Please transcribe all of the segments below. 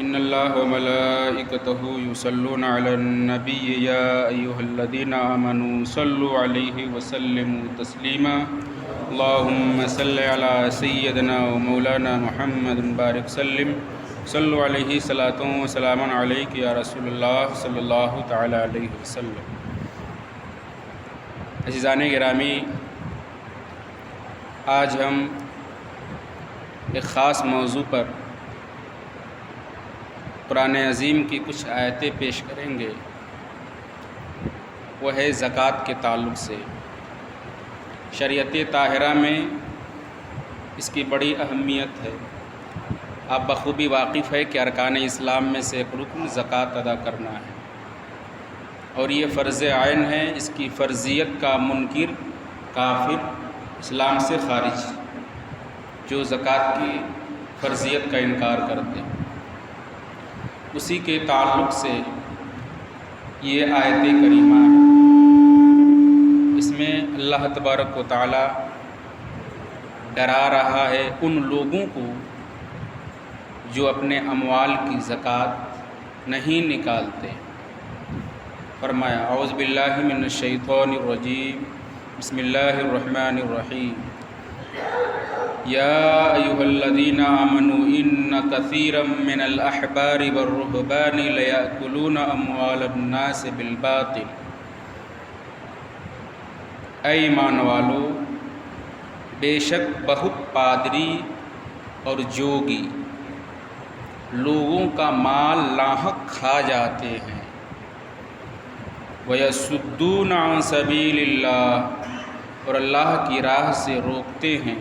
ان اللہ وملائکتہ یصلون علی النبی یا ایھا الذین آمنوا صلوا علیہ وسلموا تسلیما اللہم صل علی سیدنا ومولانا محمد بارک سلم صلوا علیہ صلاۃ و سلام علیک یا رسول اللہ صلی اللہ تعالی علیہ وسلم۔ عزیزان گرامی، آج ہم ایک خاص موضوع پر قرآن عظیم کی کچھ آیتیں پیش کریں گے، وہ ہے زکوٰۃ کے تعلق سے۔ شریعت طاہرہ میں اس کی بڑی اہمیت ہے۔ آپ بخوبی واقف ہے کہ ارکان اسلام میں سے ایک رکن زکوٰۃ ادا کرنا ہے، اور یہ فرض عین ہے۔ اس کی فرضیت کا منکر کافر اسلام سے خارج، جو زکوٰۃ کی فرضیت کا انکار کرتے ہیں۔ اسی کے تعلق سے یہ آیت کریمہ ہے۔ اس میں اللہ تبارک و تعالی ڈرا رہا ہے ان لوگوں کو جو اپنے اموال کی زکوٰۃ نہیں نکالتے۔ فرمایا اعوذ باللہ من الشیطان الرجیم، بسم اللہ الرحمن الرحیم، یا ایھا الذین آمنوا ان کثیرا من الاحبار والرہبان لیأکلون اموال الناس بالباطل۔ اے ایمان والو، بے شک بہت پادری اور جوگی لوگوں کا مال ناحق کھا جاتے ہیں۔ وَيَصُدُّونَ عَن سَبِيلِ اللَّهِ، اور اللہ کی راہ سے روکتے ہیں۔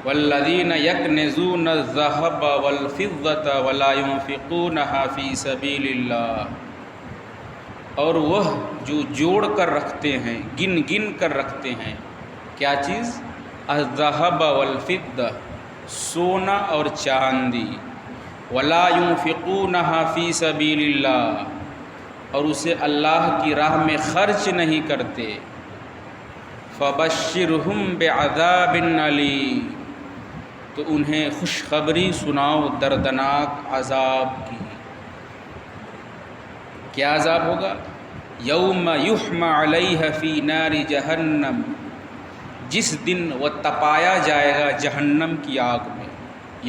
وَالَّذِينَ يَكْنِزُونَ الذَّهَبَ وَالْفِضَّةَ وَلَا يُنْفِقُونَهَا فِي سَبِيلِ اللَّهِ، اور وہ جو جوڑ کر رکھتے ہیں، گن گن کر رکھتے ہیں۔ کیا چیز؟ الذَّهَبَ وَالْفِضَّةَ، سونا اور چاندی۔ وَلَا يُنْفِقُونَهَا فِي سَبِيلِ اللَّهِ، اور اسے اللہ کی راہ میں خرچ نہیں کرتے۔ فَبَشِّرْهُم بِعَذَابٍ أَلِيمٍ، تو انہیں خوشخبری سناؤ دردناک عذاب کی۔ کیا عذاب ہوگا؟ یوم یحمى علیہ فی نار جہنم، جس دن وہ تپایا جائے گا جہنم کی آگ میں۔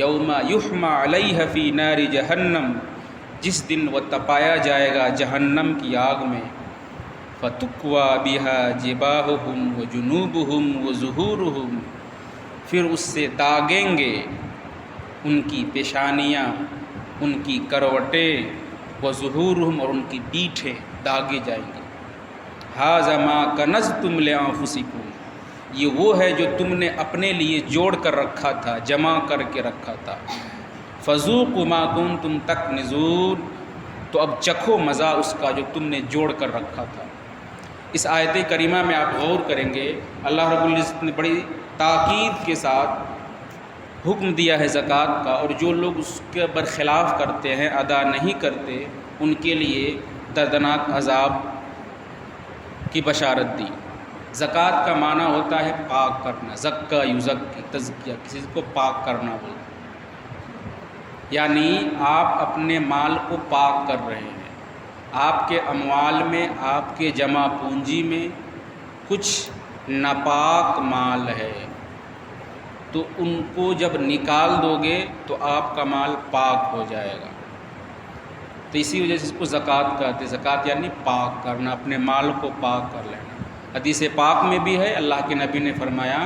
یوم یحمى علیہ فی نار جہنم، جس دن وہ تپایا جائے گا جہنم کی آگ میں۔ فَتُكْوَى بِهَا جِبَاهُهُمْ وَجُنُوبُهُمْ وَظُهُورُهُمْ، پھر اس سے داغیں گے ان کی پیشانیاں، ان کی کروٹیں، وَظُهُورُهُمْ، اور ان کی پیٹھیں داغے جائیں گی۔ هَذَا مَا كَنَزْتُمْ لِأَنفُسِكُمْ، یہ وہ ہے جو تم نے اپنے لیے جوڑ کر رکھا تھا، جمع کر کے رکھا تھا۔ فَذُوقُوا مَا كُنْتُمْ تَكْنِزُونَ، تو اب چکھو مزہ اس کا جو تم نے جوڑ کر رکھا تھا۔ اس آیت کریمہ میں آپ غور کریں گے، اللہ رب العزت نے بڑی تاکید کے ساتھ حکم دیا ہے زکوٰۃ کا، اور جو لوگ اس کے برخلاف کرتے ہیں، ادا نہیں کرتے، ان کے لیے دردناک عذاب کی بشارت دی۔ زکوٰۃ کا معنی ہوتا ہے پاک کرنا، زکا یزکی، تزکیہ، کسی کو پاک کرنا بولتے، یعنی آپ اپنے مال کو پاک کر رہے ہیں۔ آپ کے اموال میں، آپ کے جمع پونجی میں کچھ ناپاک مال ہے، تو ان کو جب نکال دو گے تو آپ کا مال پاک ہو جائے گا۔ تو اسی وجہ سے اس کو زکوٰۃ کہتے ہیں۔ زکوٰۃ یعنی پاک کرنا، اپنے مال کو پاک کر لینا۔ حدیث پاک میں بھی ہے، اللہ کے نبی نے فرمایا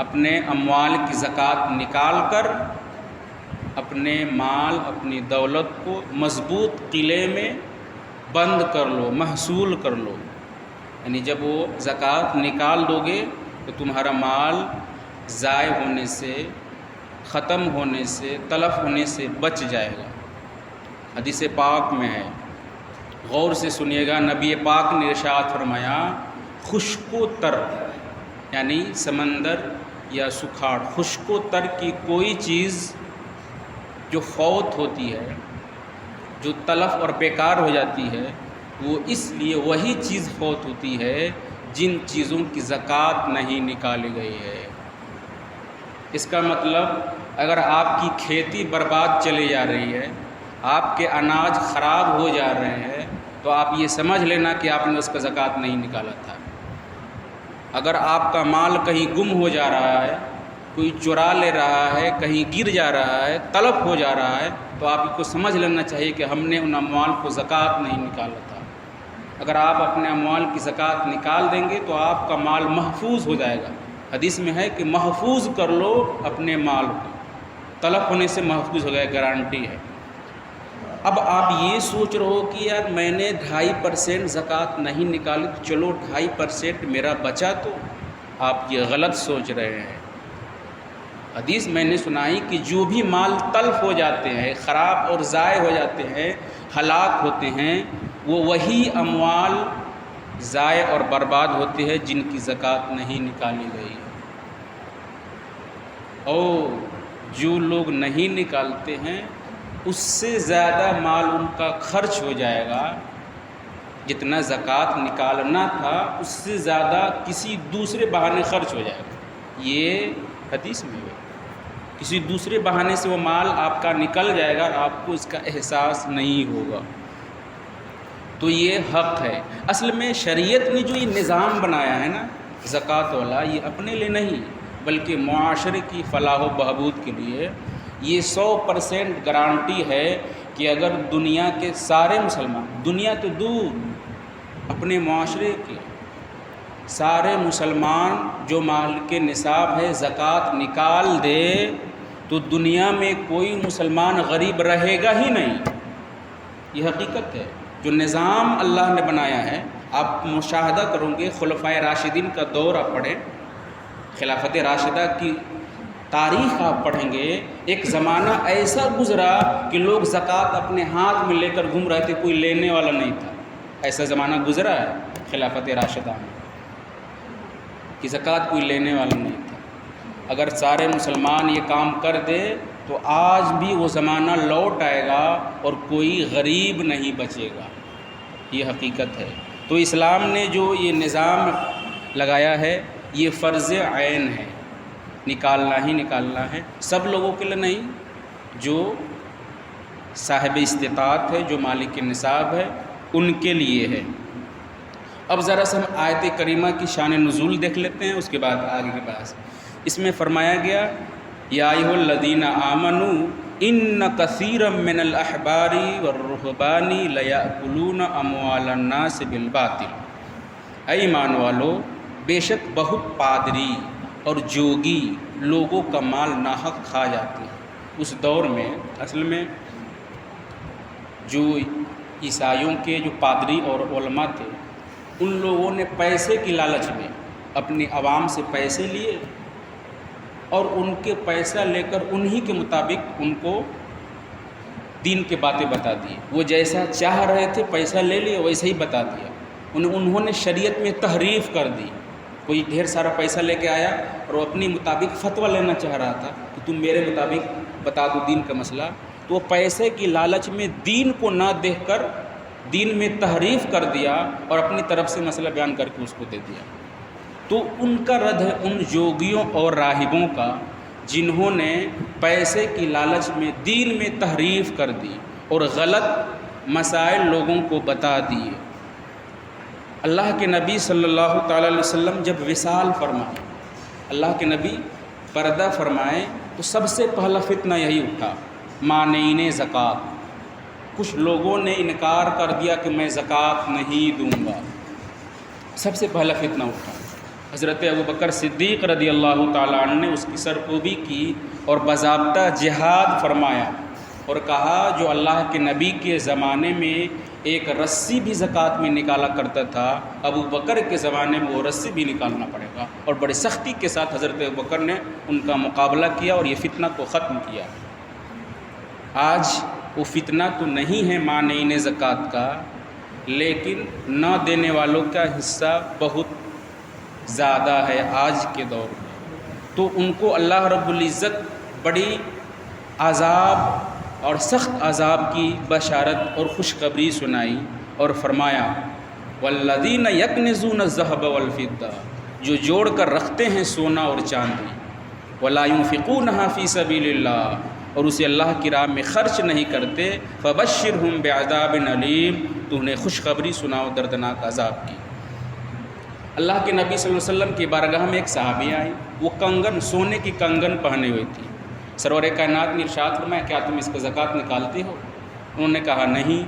اپنے اموال کی زکوٰۃ نکال کر اپنے مال، اپنی دولت کو مضبوط قلعے میں بند کر لو، محصول کر لو۔ یعنی جب وہ زکوٰۃ نکال دو گے تو تمہارا مال ضائع ہونے سے، ختم ہونے سے، تلف ہونے سے بچ جائے گا۔ حدیث پاک میں ہے، غور سے سنیے گا۔ نبی پاک نے ارشاد فرمایا خشک و تر، یعنی سمندر یا سکھاڑ، خشک و تر کی کوئی چیز جو فوت ہوتی ہے، جو تلف اور بیکار ہو جاتی ہے، وہ اس لیے وہی چیز فوت ہوتی ہے جن چیزوں کی زکوٰۃ نہیں نکالی گئی ہے۔ اس کا مطلب اگر آپ کی کھیتی برباد چلی جا رہی ہے، آپ کے اناج خراب ہو جا رہے ہیں، تو آپ یہ سمجھ لینا کہ آپ نے اس کا زکوٰۃ نہیں نکالا تھا۔ اگر آپ کا مال کہیں گم ہو جا رہا ہے، کوئی چرا لے رہا ہے، کہیں گر جا رہا ہے، تلف ہو جا رہا ہے، تو آپ کو سمجھ لینا چاہیے کہ ہم نے ان اموال کو زکوٰۃ نہیں نکالا تھا۔ اگر آپ اپنے اموال کی زکوٰۃ نکال دیں گے تو آپ کا مال محفوظ ہو جائے گا۔ حدیث میں ہے کہ محفوظ کر لو اپنے مال کو، تلف ہونے سے محفوظ ہو گیا، گارنٹی ہے۔ اب آپ یہ سوچ رہے ہو کہ یار میں نے 2.5% زکوٰۃ نہیں نکالی، تو چلو 2.5% میرا بچا، تو آپ یہ غلط سوچ رہے ہیں۔ حدیث میں نے سنائی کہ جو بھی مال تلف ہو جاتے ہیں، خراب اور ضائع ہو جاتے ہیں، ہلاک ہوتے ہیں، وہ وہی اموال ضائع اور برباد ہوتے ہیں جن کی زکوٰۃ نہیں نکالی گئی۔ اور جو لوگ نہیں نکالتے ہیں اس سے زیادہ مال ان کا خرچ ہو جائے گا، جتنا زکوٰۃ نکالنا تھا اس سے زیادہ کسی دوسرے بہانے خرچ ہو جائے گا۔ یہ حدیث میں ہے، کسی دوسرے بہانے سے وہ مال آپ کا نکل جائے گا، آپ کو اس کا احساس نہیں ہوگا۔ تو یہ حق ہے۔ اصل میں شریعت نے جو یہ نظام بنایا ہے نا زکوٰۃ والا، یہ اپنے لیے نہیں بلکہ معاشرے کی فلاح و بہبود کے لیے۔ یہ 100% گارنٹی ہے کہ اگر دنیا کے سارے مسلمان، دنیا تو دور، اپنے معاشرے کے سارے مسلمان جو مال کے نصاب ہے زکوٰۃ نکال دے تو دنیا میں کوئی مسلمان غریب رہے گا ہی نہیں۔ یہ حقیقت ہے۔ جو نظام اللہ نے بنایا ہے، آپ مشاہدہ کرو گے، خلفائے راشدین کا دور آپ پڑھیں، خلافت راشدہ کی تاریخ آپ پڑھیں گے، ایک زمانہ ایسا گزرا کہ لوگ زکوٰۃ اپنے ہاتھ میں لے کر گھوم رہے تھے، کوئی لینے والا نہیں تھا۔ ایسا زمانہ گزرا ہے خلافت راشدہ میں کہ زکوٰۃ کوئی لینے والا نہیں تھا۔ اگر سارے مسلمان یہ کام کر دے تو آج بھی وہ زمانہ لوٹ آئے گا اور کوئی غریب نہیں بچے گا۔ یہ حقیقت ہے۔ تو اسلام نے جو یہ نظام لگایا ہے یہ فرض عین ہے، نکالنا ہی نکالنا ہے، سب لوگوں کے لیے نہیں، جو صاحب استطاعت ہے، جو مالک نصاب ہے، ان کے لیے ہے۔ اب ذرا سے ہم آیت کریمہ کی شان نزول دیکھ لیتے ہیں، اس کے بعد آگے کے پاس اس میں فرمایا گیا یا ایھا الذین آمنوا ان کثیرا من الاحبار والرہبان لیأکلون اموال الناس بالباطل۔ اے ایمان والو، بے شک بہت پادری اور جوگی لوگوں کا مال ناحق کھا جاتے ہیں۔ اس دور میں اصل میں جو عیسائیوں کے جو پادری اور علماء تھے، ان لوگوں نے پیسے کی لالچ میں اپنی عوام سے پیسے لیے اور ان کے پیسہ لے کر انہی کے مطابق ان کو دین کے باتیں بتا دی۔ وہ جیسا چاہ رہے تھے پیسہ لے لیا، ویسے ہی بتا دیا۔ انہوں نے شریعت میں تحریف کر دی۔ کوئی ڈھیر سارا پیسہ لے کے آیا اور وہ اپنی مطابق فتویٰ لینا چاہ رہا تھا کہ تم میرے مطابق بتا دو دین کا مسئلہ، تو وہ پیسے کی لالچ میں دین کو نہ دیکھ کر دین میں تحریف کر دیا اور اپنی طرف سے مسئلہ بیان کر کے اس کو دے دیا۔ تو ان کا رد ہے ان یوگیوں اور راہبوں کا جنہوں نے پیسے کی لالچ میں دین میں تحریف کر دی اور غلط مسائل لوگوں کو بتا دیے۔ اللہ کے نبی صلی اللہ تعالیٰ علیہ وسلم جب وصال فرمائے، اللہ کے نبی پردہ فرمائے، تو سب سے پہلا فتنہ یہی اٹھا، مانعین زکوٰۃ۔ کچھ لوگوں نے انکار کر دیا کہ میں زکوٰۃ نہیں دوں گا، سب سے پہلا فتنہ اٹھا۔ حضرت ابوبکر صدیق رضی اللہ تعالیٰ عنہ نے اس کی سرکوبی کی اور باضابطہ جہاد فرمایا اور کہا جو اللہ کے نبی کے زمانے میں ایک رسی بھی زکوٰۃ میں نکالا کرتا تھا، ابوبکر کے زمانے میں وہ رسی بھی نکالنا پڑے گا۔ اور بڑی سختی کے ساتھ حضرت ابوبکر نے ان کا مقابلہ کیا اور یہ فتنہ کو ختم کیا۔ آج وہ فتنہ تو نہیں ہے مانعین زکوٰۃ کا، لیکن نہ دینے والوں کا حصہ بہت زیادہ ہے آج کے دور میں۔ تو ان کو اللہ رب العزت بڑی عذاب اور سخت عذاب کی بشارت اور خوشخبری سنائی اور فرمایا والذین یکنزون الذھب والفضہ، جو جوڑ کر رکھتے ہیں سونا اور چاندی، وَلَا يُنْفِقُونَهَا فِي سَبِيلِ اللَّهِ، اور اسے اللہ کی راہ میں خرچ نہیں کرتے، فَبَشِّرْهُمْ بِعَذَابٍ أَلِيمٍ، تو انہیں خوشخبری سناؤ دردناک عذاب کی۔ اللہ کے نبی صلی اللہ علیہ وسلم کی بارگاہ میں ایک صحابی آئی، وہ کنگن، سونے کی کنگن پہنے ہوئی تھی۔ سرور کائنات نے ارشاد فرمایا کیا تم اس کا زکوٰۃ نکالتے ہو؟ انہوں نے کہا نہیں۔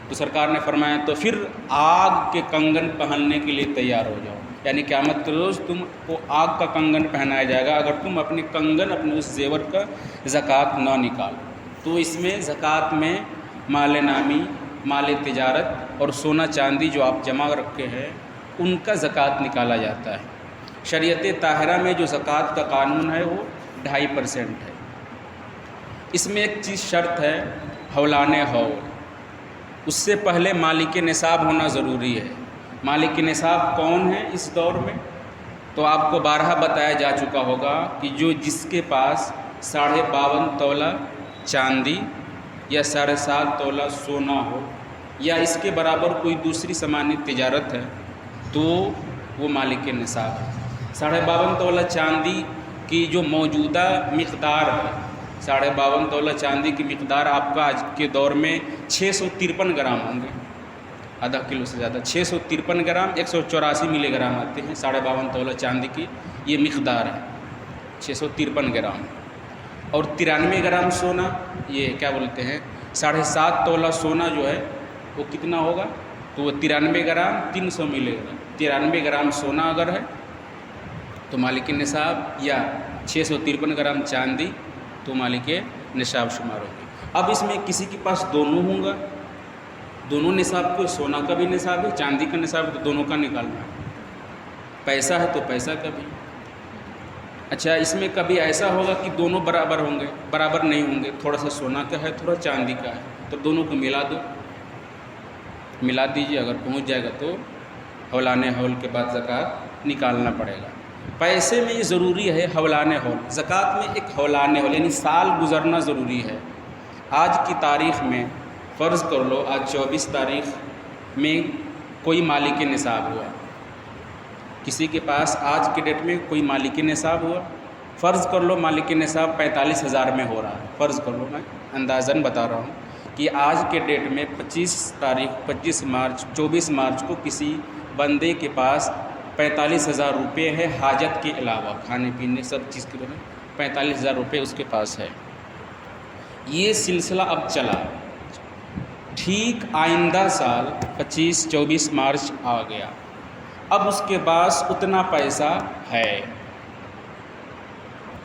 تو سرکار نے فرمایا تو پھر آگ کے کنگن پہننے کے لیے تیار ہو جاؤ، یعنی قیامت کے روز تم کو آگ کا کنگن پہنایا جائے گا اگر تم اپنے کنگن، اپنے اس زیور کا زکوٰۃ نہ نکالو۔ تو اس میں زکوٰۃ میں مال نامی، مال تجارت اور سونا چاندی جو آپ جمع رکھے ہیں ان کا زکوٰۃ نکالا جاتا ہے۔ شریعت طاہرہ میں جو زکوٰۃ کا قانون ہے وہ 2.5% ہے۔ اس میں ایک چیز شرط ہے، حولان حول، اس سے پہلے مالک نصاب ہونا ضروری ہے۔ مالک نصاب کون ہے اس دور میں؟ تو آپ کو بارہا بتایا جا چکا ہوگا کہ جس کے پاس 52.5 تولہ چاندی یا 7.5 تولہ سونا ہو یا اس کے برابر کوئی دوسری سامان تجارت ہے تو وہ مالک نصاب ہے۔ 52.5 تولہ چاندی کی جو موجودہ مقدار ہے، 52.5 تولہ چاندی کی مقدار آپ کا آج کے دور میں 653 گرام ہوں گے، آدھا کلو سے زیادہ، 653 گرام 184 ملی گرام آتے ہیں۔ 52.5 تولہ چاندی کی یہ مقدار ہے، 653 گرام۔ اور 93 گرام سونا، یہ کیا بولتے ہیں 7.5 تولہ سونا جو ہے وہ کتنا ہوگا؟ تو وہ 93 گرام 300 ملی گرام۔ 93 گرام سونا اگر ہے تو مالک نصاب، یا 653 گرام چاندی تو مالک نصاب شمار ہوگی۔ اب اس میں کسی کے پاس دونوں ہوں گا، دونوں نصاب کو، سونا کا بھی نصاب ہے، چاندی کا نصاب ہے، تو دونوں کا نکالنا ہے۔ پیسہ ہے تو پیسہ کا بھی۔ اچھا، اس میں کبھی ایسا ہوگا کہ دونوں برابر ہوں گے، برابر نہیں ہوں گے، تھوڑا سا سونا کا ہے، تھوڑا چاندی کا ہے، تو دونوں کو ملا دو، ملا دیجیے، اگر پہنچ جائے گا تو حولان حول کے بعد زکوٰۃ نکالنا پڑے گا۔ پیسے میں یہ ضروری ہے حولان حول، زکوٰۃ میں ایک حولان حول یعنی سال گزرنا ضروری ہے۔ آج کی تاریخ میں فرض کر لو آج 24 تاریخ میں کوئی مالک نصاب ہوا، کسی کے پاس آج کے ڈیٹ میں کوئی مالک نصاب ہوا، فرض کر لو مالک نصاب 45,000 میں ہو رہا ہے، فرض کر لو، میں اندازاً بتا رہا ہوں کہ آج کے ڈیٹ میں 25 مارچ 24 مارچ کو کسی بندے کے پاس 45,000 روپے ہے، حاجت کے علاوہ کھانے پینے سب چیز کے لیے 45,000 روپے اس کے پاس ہے۔ یہ سلسلہ اب چلا، ٹھیک آئندہ سال 24 مارچ آ گیا، اب اس کے پاس اتنا پیسہ ہے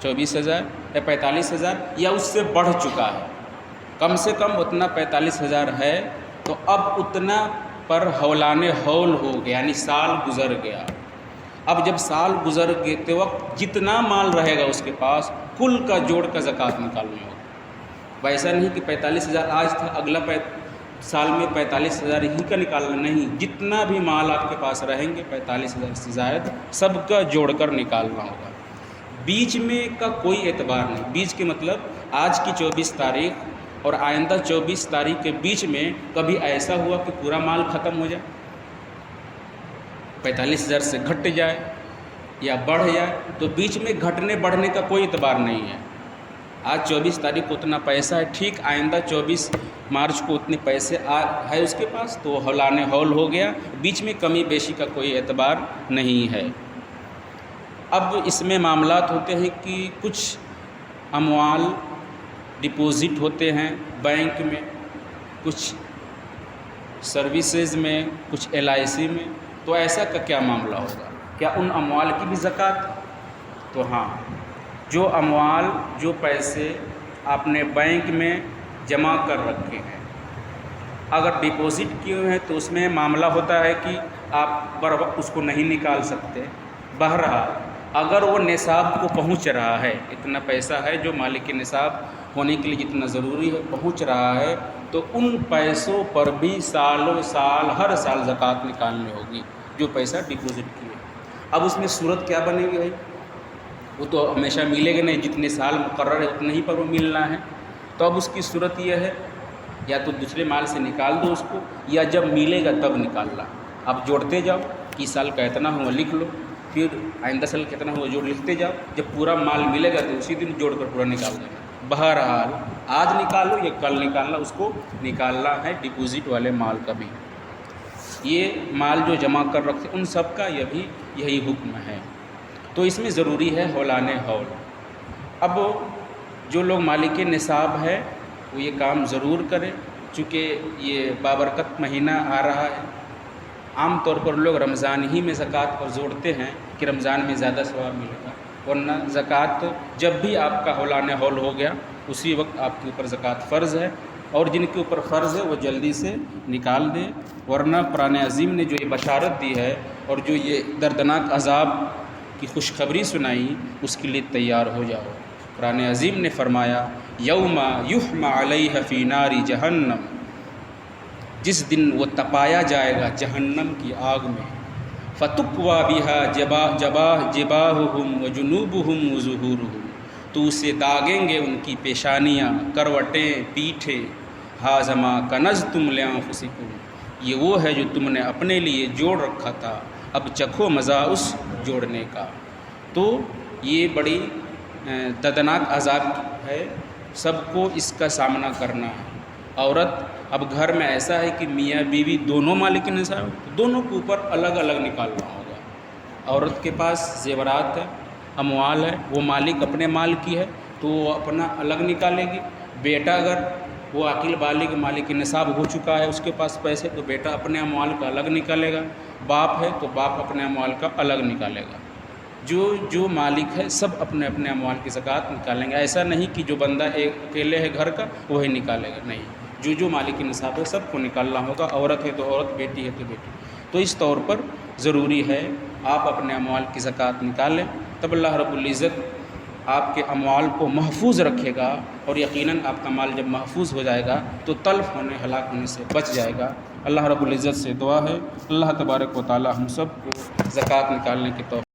24,000 یا 45,000 یا اس سے بڑھ چکا ہے، کم سے کم اتنا 45,000 ہے، تو اب اتنا پر حولان حول ہو گیا، یعنی سال گزر گیا۔ اب جب سال گزر کے وقت جتنا مال رہے گا اس کے پاس کل کا جوڑ کا زکوٰۃ نکالنا ہوگا۔ ویسا نہیں کہ 45,000 آج تھا، اگلا سال میں 45,000 ہی کا نکالنا، نہیں، جتنا بھی مال آپ کے پاس رہیں گے 45,000 سے زائد سب کا جوڑ کر نکالنا ہوگا۔ بیچ میں کا کوئی اعتبار نہیں، بیچ کے مطلب آج کی 24 تاریخ اور آئندہ 24 تاریخ کے بیچ میں کبھی ایسا ہوا کہ پورا مال ختم ہو جائے، 45,000 سے گھٹ جائے یا بڑھ جائے، تو بیچ میں گھٹنے بڑھنے کا کوئی اعتبار نہیں ہے۔ آج 24 تاریخ کو اتنا پیسہ ہے، ٹھیک آئندہ 24 مارچ کو اتنے پیسے ہے اس کے پاس، تو حولان حول ہو گیا، بیچ میں کمی بیشی کا کوئی اعتبار نہیں ہے۔ اب اس میں معاملات ہوتے ہیں کہ کچھ اموال ڈپوزٹ ہوتے ہیں بینک میں، کچھ سروسز میں، کچھ LIC میں، تو ایسا کا کیا معاملہ ہوگا؟ کیا ان اموال کی بھی زکوٰۃ؟ تو ہاں، جو اموال، جو پیسے آپ نے بینک میں جمع کر رکھے ہیں، اگر ڈپوزٹ کیے ہوئے ہیں تو اس میں معاملہ ہوتا ہے کہ آپ بر وقت اس کو نہیں نکال سکتے۔ بہرحال اگر وہ نصاب کو پہنچ رہا ہے، اتنا پیسہ ہے جو مالک نصاب ہونے کے لیے جتنا ضروری ہے پہنچ رہا ہے، تو ان پیسوں پر بھی سالوں سال ہر سال زکوٰۃ نکالنی ہوگی جو پیسہ ڈپوزٹ کیے۔ اب اس میں صورت کیا بنے گی بھائی؟ وہ تو ہمیشہ ملے گا نہیں، جتنے سال مقرر ہے اتنے ہی پر وہ ملنا ہے، تو اب اس کی صورت یہ ہے یا تو دوسرے مال سے نکال دو اس کو، یا جب ملے گا تب نکالنا۔ اب جوڑتے جاؤ کہ سال کا اتنا ہوا، لکھ لو، پھر آئندہ سال کتنا ہوا جوڑ لکھتے جاؤ، جب پورا مال ملے گا تو اسی دن جوڑ کر پورا نکال دینا۔ بہرحال آج نکالو یا کل نکالنا، اس کو نکالنا ہے ڈپوزٹ والے مال کا بھی۔ یہ مال جو جمع کر رکھتے ان سب کا یہی حکم ہے۔ تو اس میں ضروری ہے ہولان ہول۔ اب جو لوگ مالک نصاب ہے وہ یہ کام ضرور کریں، چونکہ یہ بابرکت مہینہ آ رہا ہے۔ عام طور پر لوگ رمضان ہی میں زکوٰۃ پر جوڑتے ہیں کہ رمضان میں زیادہ ثواب ملے گا، ورنہ زکوٰۃ جب بھی آپ کا ہولان ہول ہو گیا اسی وقت آپ کے اوپر زکوٰۃ فرض ہے، اور جن کے اوپر فرض ہے وہ جلدی سے نکال دیں، ورنہ قرآن عظیم نے جو یہ بشارت دی ہے اور جو یہ دردناک عذاب کی خوشخبری سنائی اس کے لیے تیار ہو جاؤ۔ قرآن عظیم نے فرمایا یوم یحمى علیہ فی نار جہنم، جس دن وہ تپایا جائے گا جہنم کی آگ میں، فتکوی بها جباہہم وجنوبہم وظہورہم، تو اسے داغیں گے ان کی پیشانیاں، کروٹیں، پیٹھیں۔ ھذا ما کنزتم لانفسکم، یہ وہ ہے جو تم نے اپنے لیے جوڑ رکھا تھا، اب چکھو مزہ اس جوڑنے کا۔ تو یہ بڑی دردناک عذاب ہے، سب کو اس کا سامنا کرنا ہے۔ عورت اب گھر میں ایسا ہے کہ میاں بیوی دونوں مالک نصاب، دونوں کے اوپر الگ الگ نکالنا ہوگا۔ عورت کے پاس زیورات ہے، اموال ہے، وہ مالک اپنے مال کی ہے تو وہ اپنا الگ نکالے گی۔ بیٹا اگر وہ عاقل بالغ مالک نصاب ہو چکا ہے، اس کے پاس پیسے، تو بیٹا اپنے اموال کا الگ نکالے گا۔ باپ ہے تو باپ اپنے اموال کا الگ نکالے گا۔ جو مالک ہے سب اپنے اپنے اموال کی زکوٰۃ نکالیں گے۔ ایسا نہیں کہ جو بندہ اکیلے ہے گھر کا وہی نکالے گا، نہیں، جو مالک نصاب ہے سب کو نکالنا ہوگا۔ عورت ہے تو عورت، بیٹی ہے تو بیٹی۔ تو اس طور پر ضروری ہے آپ اپنے اموال کی زکوٰۃ نکالیں، تب اللہ رب العزت آپ کے اموال کو محفوظ رکھے گا، اور یقیناً آپ کا مال جب محفوظ ہو جائے گا تو تلف ہونے، ہلاک ہونے سے بچ جائے گا۔ اللہ رب العزت سے دعا ہے اللہ تبارک و تعالی ہم سب کو زکوٰۃ نکالنے کی توفیق